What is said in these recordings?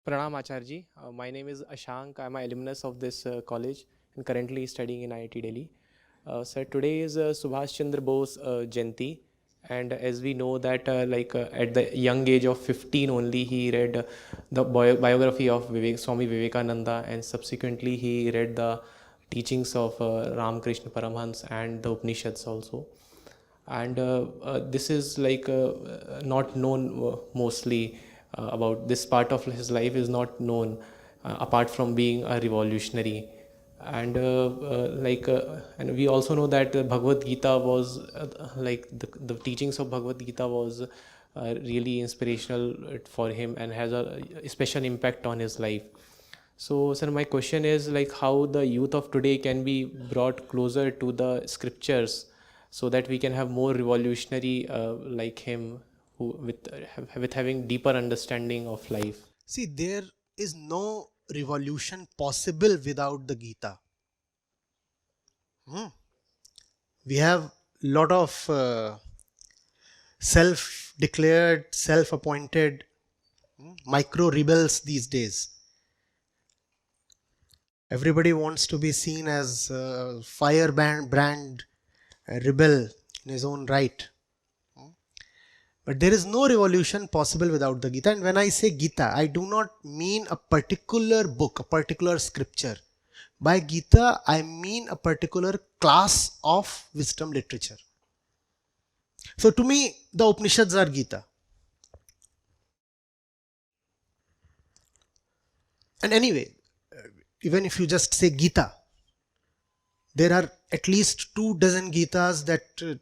Pranam Acharji. My name is Ashank. I'm an alumnus of this college and currently studying in IIT Delhi. Sir, today is Subhas Chandra Bose Jayanti, and as we know that at the young age of 15 only he read the biography of Swami Vivekananda, and subsequently he read the teachings of Ramakrishna Paramhans and the Upanishads also. And this is not known mostly about this part of his life is not known apart from being a revolutionary. And and we also know that Bhagavad Gita was the teachings of Bhagavad Gita was really inspirational for him and has a special impact on his life. So, sir, my question is like how the youth of today can be brought closer to the scriptures so that we can have more revolutionary like him, who with having deeper understanding of life. See, there is no revolution possible without the Gita. We have lot of self-declared, self-appointed micro-rebels these days. Everybody wants to be seen as a firebrand rebel in his own right. But there is no revolution possible without the Gita. And when I say Gita, I do not mean a particular book, a particular scripture. By Gita, I mean a particular class of wisdom literature. So to me, the Upanishads are Gita. And anyway, even if you just say Gita, there are at least 24 Gitas that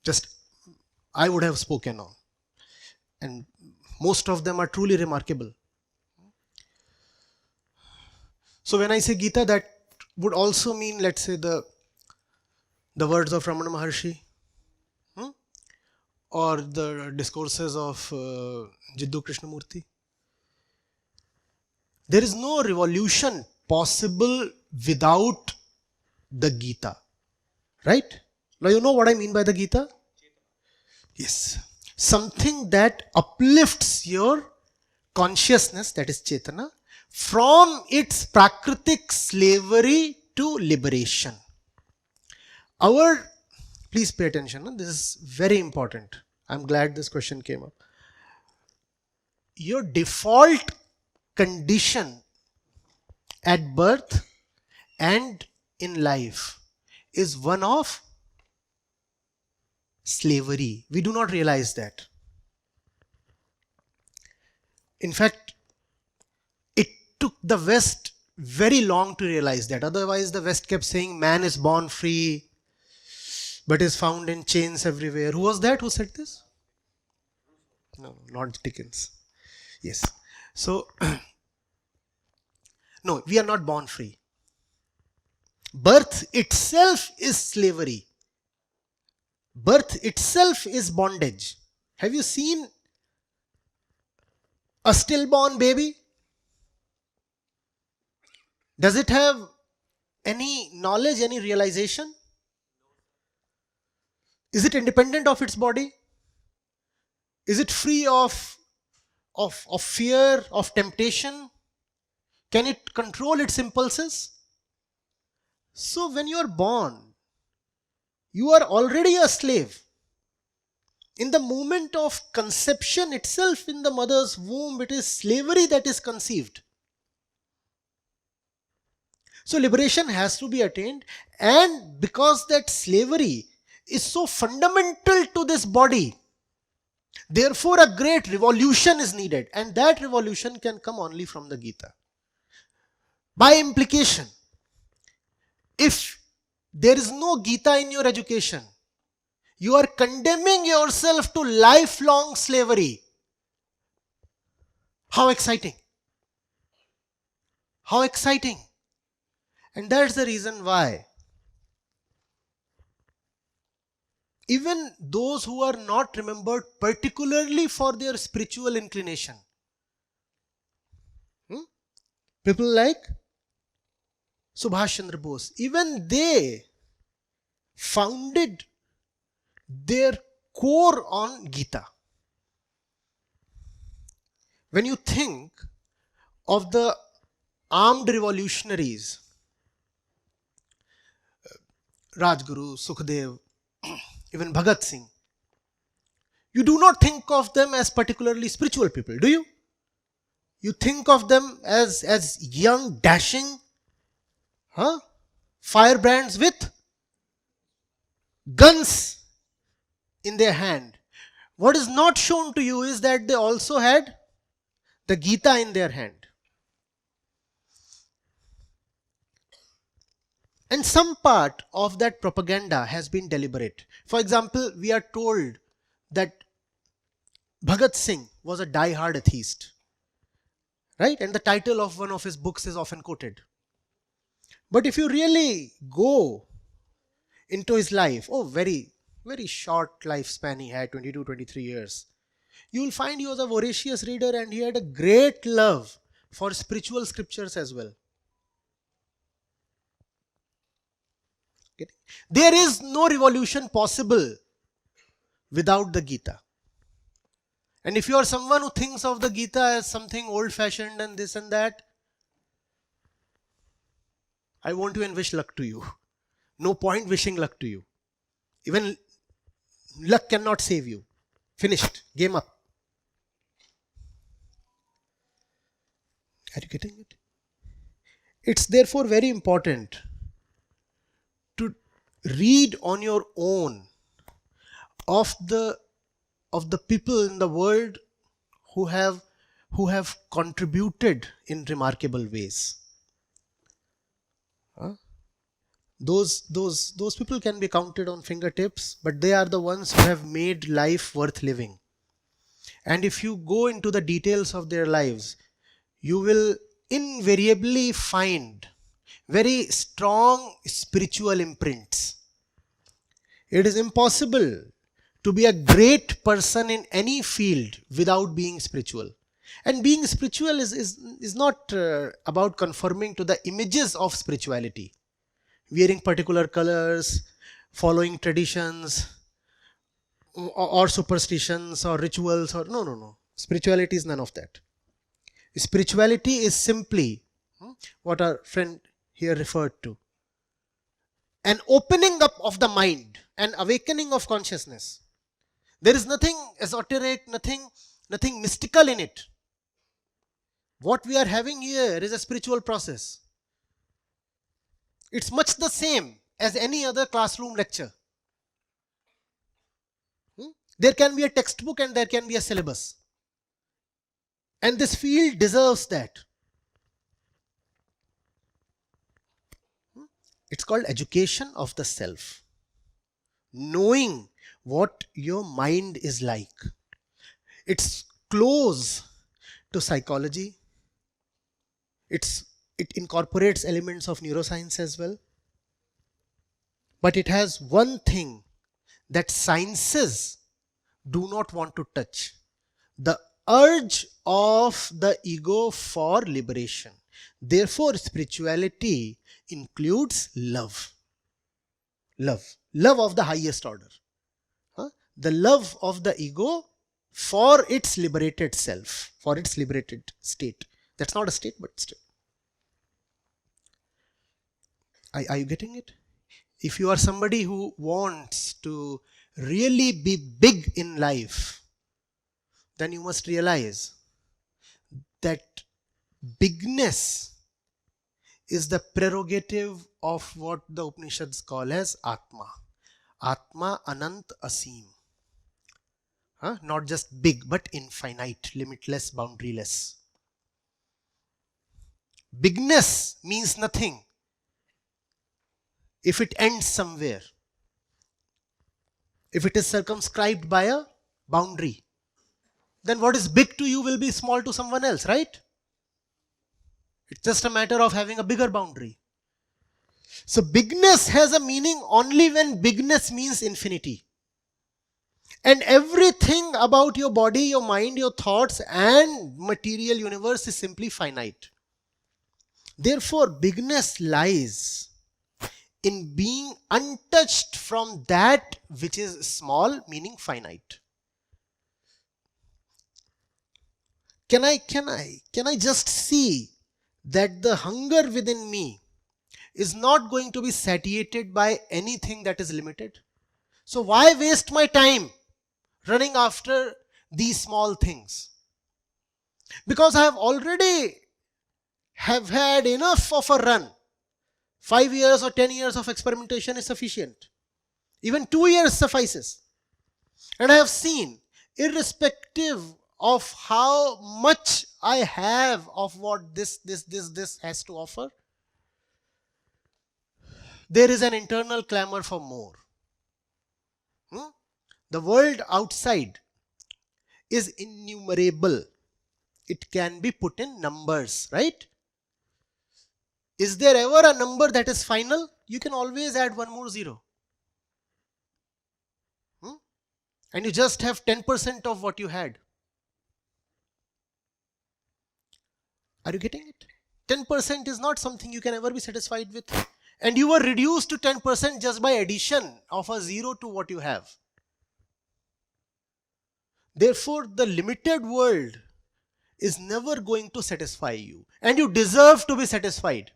just I would have spoken on. And most of them are truly remarkable. So when I say Gita, that would also mean, let's say, the words of Ramana Maharshi, or the discourses of Jiddu Krishnamurti. There is no revolution possible without the Gita. Right? Now you know what I mean by the Gita? Yes. Something that uplifts your consciousness, that is Chetana, from its prakritic slavery to liberation. Please pay attention, this is very important. I'm glad this question came up. Your default condition at birth and in life is one of slavery. We do not realize that. In fact, it took the West very long to realize that. Otherwise, the West kept saying man is born free, but is found in chains everywhere. Who was that who said this? No, not Dickens. Yes. So, no, we are not born free. Birth itself is slavery. Birth itself is bondage. Have you seen a stillborn baby? Does it have any knowledge, any realization? Is it independent of its body? Is it free of fear, of temptation? Can it control its impulses? So when you are born, you are already a slave. In the moment of conception itself in the mother's womb, it is slavery that is conceived. So liberation has to be attained, and because that slavery is so fundamental to this body, therefore a great revolution is needed, and that revolution can come only from the Gita. By implication, if there is no Gita in your education, you are condemning yourself to lifelong slavery. How exciting! How exciting! And that's the reason why even those who are not remembered particularly for their spiritual inclination, people like Subhas Chandra Bose, even they founded their core on Gita. When you think of the armed revolutionaries, Rajguru, Sukhdev, even Bhagat Singh, you do not think of them as particularly spiritual people, do you? You think of them as young, dashing, firebrands with guns in their hand. What is not shown to you is that they also had the Gita in their hand. And some part of that propaganda has been deliberate. For example, we are told that Bhagat Singh was a die-hard atheist, right? And the title of one of his books is often quoted. But if you really go into his life, very, very short lifespan he had, 22, 23 years, you will find he was a voracious reader and he had a great love for spiritual scriptures as well. There is no revolution possible without the Gita. And if you are someone who thinks of the Gita as something old-fashioned and this and that, I want to wish luck to you. No point wishing luck to you. Even luck cannot save you. Finished. Game up. Are you getting it? It's therefore very important to read on your own of the people in the world who have contributed in remarkable ways. Those people can be counted on fingertips, but they are the ones who have made life worth living. And if you go into the details of their lives, you will invariably find very strong spiritual imprints. It is impossible to be a great person in any field without being spiritual. And being spiritual is not about conforming to the images of spirituality. Wearing particular colors, following traditions, or superstitions, or rituals, or no. Spirituality is none of that. Spirituality is simply what our friend here referred to. An opening up of the mind, an awakening of consciousness. There is nothing esoteric, nothing mystical in it. What we are having here is a spiritual process. It's much the same as any other classroom lecture. There can be a textbook and there can be a syllabus. And this field deserves that. It's called education of the self. Knowing what your mind is like. It's close to psychology. It incorporates elements of neuroscience as well. But it has one thing that sciences do not want to touch. The urge of the ego for liberation. Therefore, spirituality includes love. Love of the highest order. The love of the ego for its liberated self, for its liberated state. That's not a state, but still. Are you getting it? If you are somebody who wants to really be big in life, then you must realize that bigness is the prerogative of what the Upanishads call as Atma. Atma Anant Asim. Not just big, but infinite, limitless, boundaryless. Bigness means nothing if it ends somewhere. If it is circumscribed by a boundary, then what is big to you will be small to someone else, right? It's just a matter of having a bigger boundary. So bigness has a meaning only when bigness means infinity. And everything about your body, your mind, your thoughts and material universe is simply finite. Therefore, bigness lies in being untouched from that which is small, meaning finite. can I just see that the hunger within me is not going to be satiated by anything that is limited? So why waste my time running after these small things? Because I have already have had enough of a run. 5 years or 10 years of experimentation is sufficient. Even 2 years suffices. And I have seen, irrespective of how much I have of what this has to offer, there is an internal clamor for more. The world outside is innumerable. It can be put in numbers, right? Is there ever a number that is final? You can always add one more zero. And you just have 10% of what you had. Are you getting it? 10% is not something you can ever be satisfied with. And you were reduced to 10% just by addition of a zero to what you have. Therefore, the limited world is never going to satisfy you. And you deserve to be satisfied.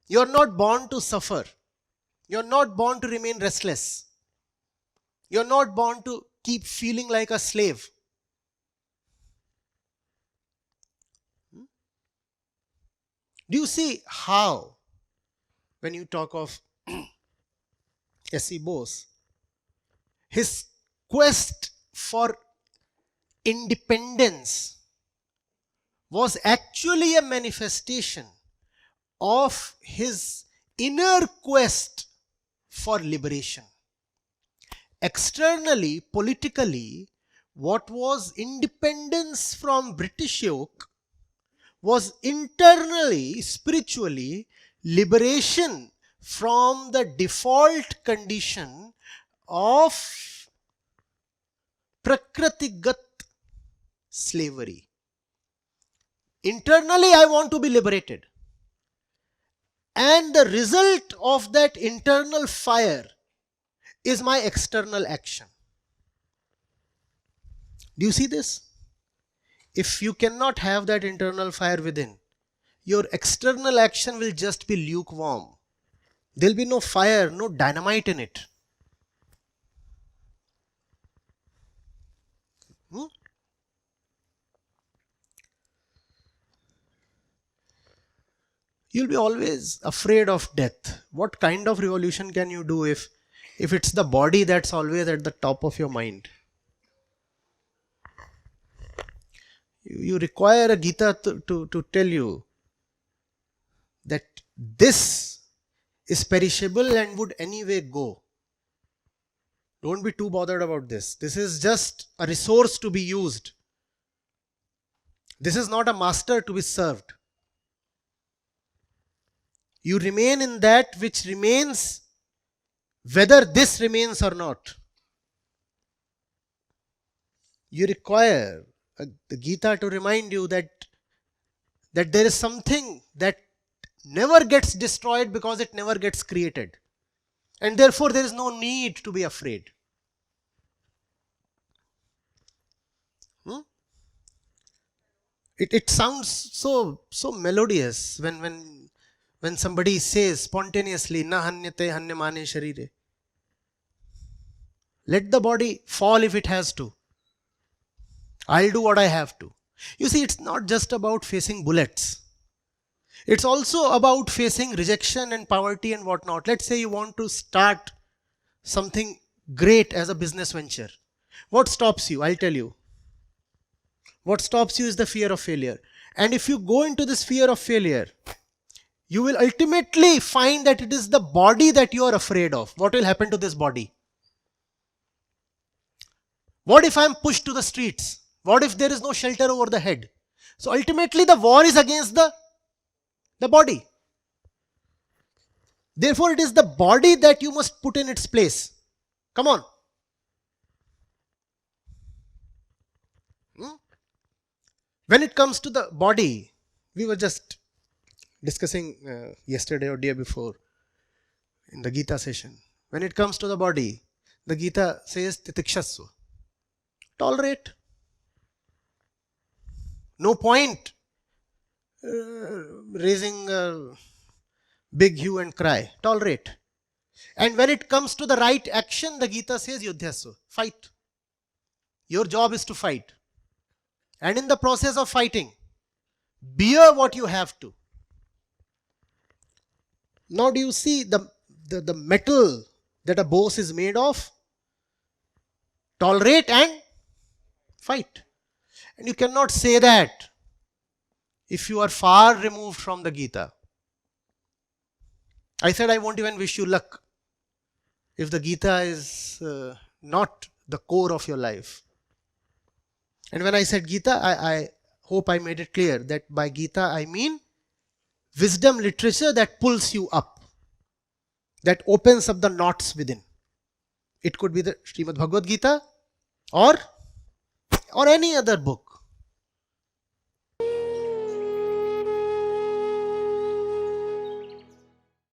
You are not born to suffer. You are not born to remain restless. You are not born to keep feeling like a slave. Do you see how, when you talk of S.C. Bose, his quest for independence was actually a manifestation of his inner quest for liberation. Externally, politically, what was independence from British yoke was internally, spiritually, liberation from the default condition of prakritigat slavery. Internally, I want to be liberated. And the result of that internal fire is my external action. Do you see this? If you cannot have that internal fire within, your external action will just be lukewarm. There will be no fire, no dynamite in it. You'll be always afraid of death. What kind of revolution can you do if it's the body that's always at the top of your mind? You require a Gita to tell you that this is perishable and would anyway go. Don't be too bothered about this. This is just a resource to be used. This is not a master to be served. You remain in that which remains, whether this remains or not. You require the Gita to remind you that there is something that never gets destroyed because it never gets created. And therefore there is no need to be afraid. It sounds so melodious when somebody says spontaneously, na hanyate hanyamane sharire. Let the body fall if it has to. I'll do what I have to. You see, it's not just about facing bullets. It's also about facing rejection and poverty and whatnot. Let's say you want to start something great as a business venture. What stops you? I'll tell you. What stops you is the fear of failure. And if you go into this fear of failure, you will ultimately find that it is the body that you are afraid of. What will happen to this body? What if I am pushed to the streets? What if there is no shelter over the head? So ultimately the war is against the body. Therefore it is the body that you must put in its place. Come on. When it comes to the body, we were just discussing yesterday or day before in the Gita session. When it comes to the body, the Gita says titikshasva. Tolerate. No point raising a big hue and cry. Tolerate. And when it comes to the right action, the Gita says yudhyasu, fight. Your job is to fight. And in the process of fighting, bear what you have to. Now do you see the metal that a Bose is made of? Tolerate and fight. And you cannot say that if you are far removed from the Gita. I said I won't even wish you luck if the Gita is not the core of your life. And when I said Gita, I hope I made it clear that by Gita I mean wisdom literature that pulls you up, that opens up the knots within. It could be the Srimad Bhagavad Gita or any other book.